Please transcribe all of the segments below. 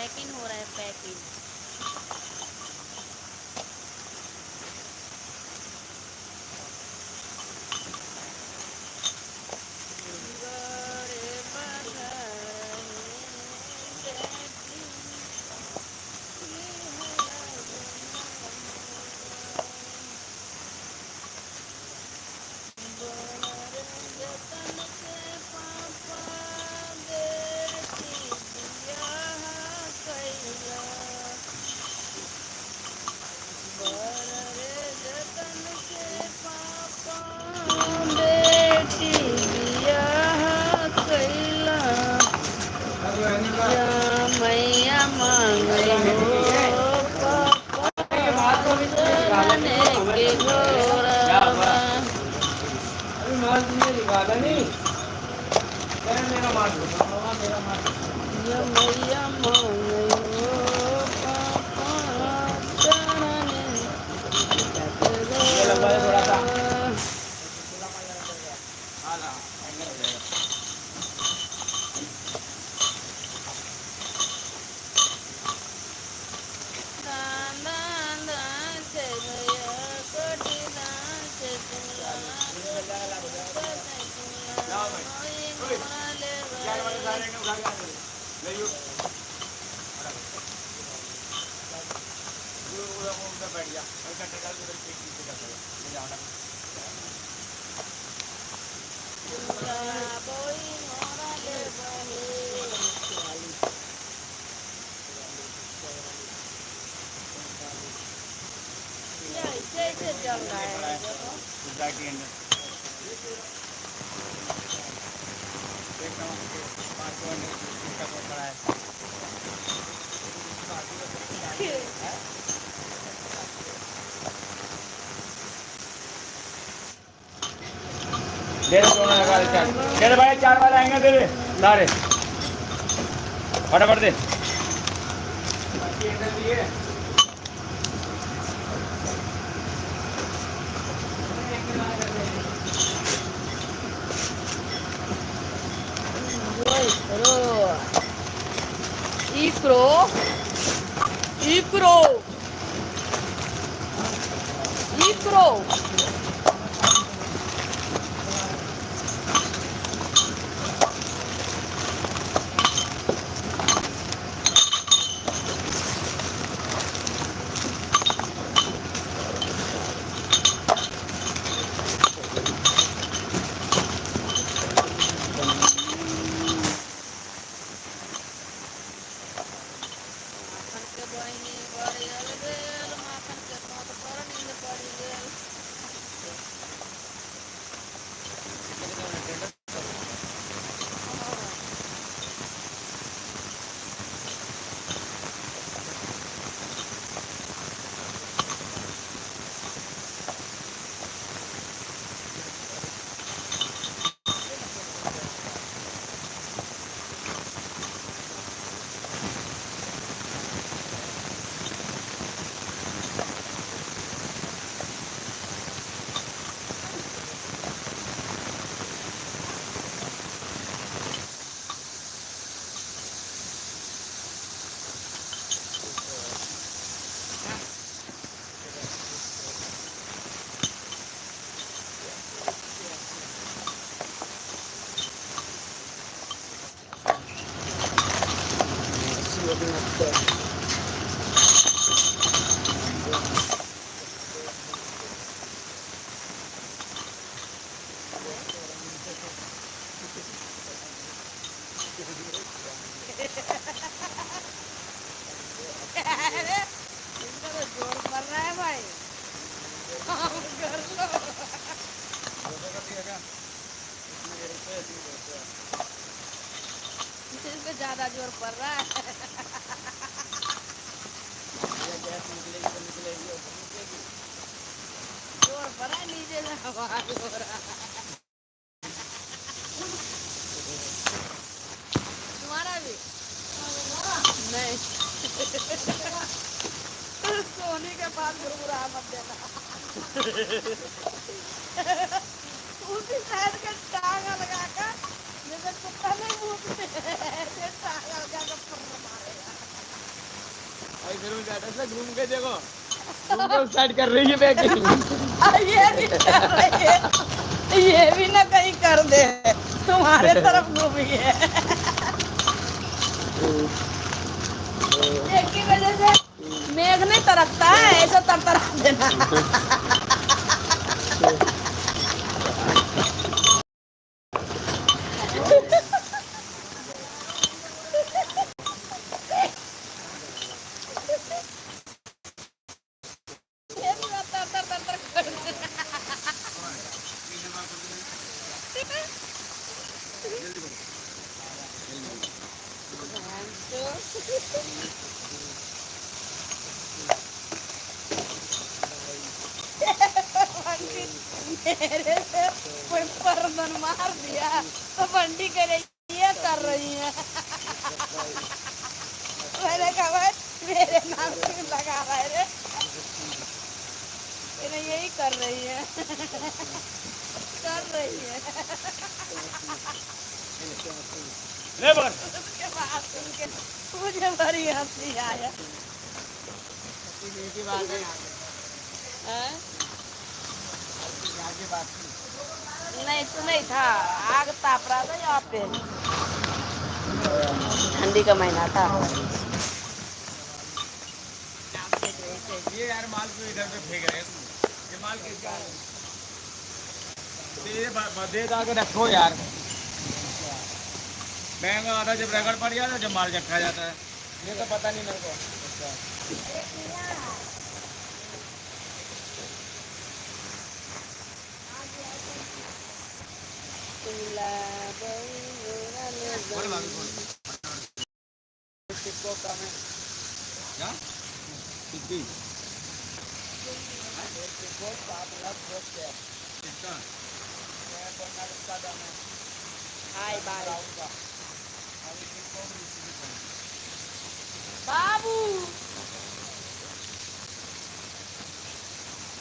Packing हो रहा है, पैकिंग। मैया मांगे हो के घोरवा मैया मांगे हो चल रहा है तेरे भाई 4 बार आएंगे तेरे नारे फटाफट दे Icro, Icro, Icro. जोर पड़ रहा है भाई। कर लो। इस पे ज्यादा जोर पड़ रहा है। जोर पड़ रहा है, नीचे से आवाज हो रहा है। तुम्हारा भी नहीं। सोनी के पास गुरगुरा मत देना। उसी साइड का टांगा लगा कर जैसे कुत्ता नहीं मुंह पे ऐसे टांगा लगा कर फर मारेगा। घूम के देखो, घूम के स्टार्ट कर रही है पैकिंग। ये भी कर रही है, ये भी ना कहीं कर दे, तुम्हारे तरफ घूमी है। एक की वजह से मेघ नहीं तरकता है, ऐसा तरतरा देना। ये भी बात तर कर मेरे से कोई पर्दन मार दिया तो बंटी करे ये कर रही है। मैंने कहा मेरे नाम से लगा रहा है रे, मैंने यही कर रही है, कर रही है। ले बोल। उसके बाद सुन के मुझे बड़ी हंसी आया। हाँ? नहीं तो नहीं था, आग ताप रहा था यहाँ पे, ठंडी का महीना था। ये यार माल को इधर पे फेंक रहे हैं, ये माल किसका है? दे आके रखो यार, महंगा आधा जब रगड़ पड़ जाता है, जब माल रखा जाता है, ये तो पता नहीं मेरे को। क्या? कितनी? हाय बाबू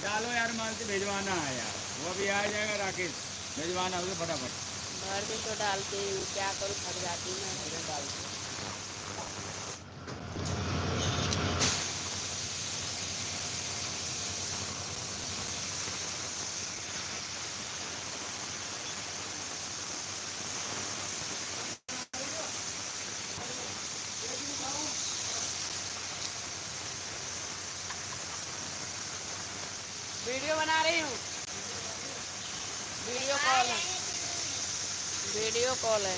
डालो यार, माल से भिजवाना है यार, वो भी आ जाएगा राकेश, भिजवाना होगा फटाफट। घर में तो डालते ही क्या करूँ, थक जाती हूँ मैं। वीडियो बना रही हूँ, वीडियो कॉल है, वीडियो कॉल है।